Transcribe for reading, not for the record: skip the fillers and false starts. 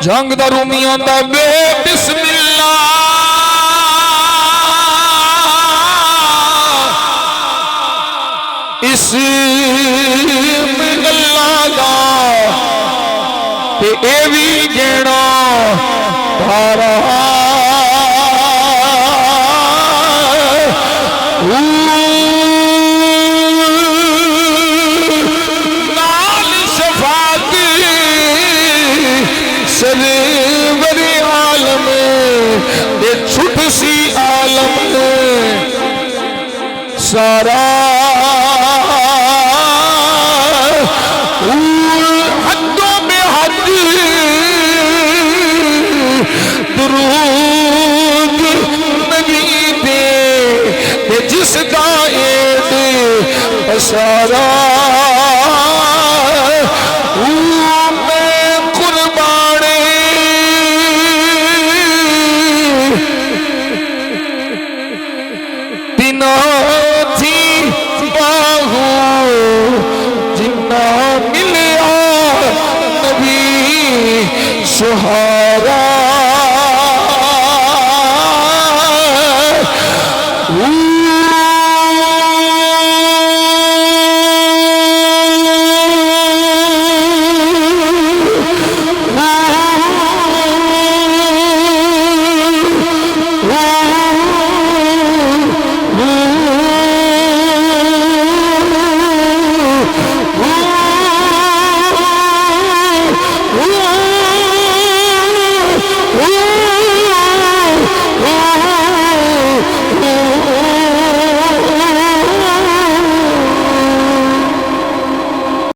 जंग दा रूमी आंदा बे बिस्मिल्लाह इस्म अल्लाह दा ते ए भी जेड़ा धारा नाल शफात सरवर आलम दे छुट सी आलम सारा हदों में हद दुरूद नबी दे जिसका एद सारा मैं कुर्बानी बिना थी बाहू जिन्ना मिलया नबी सुहारा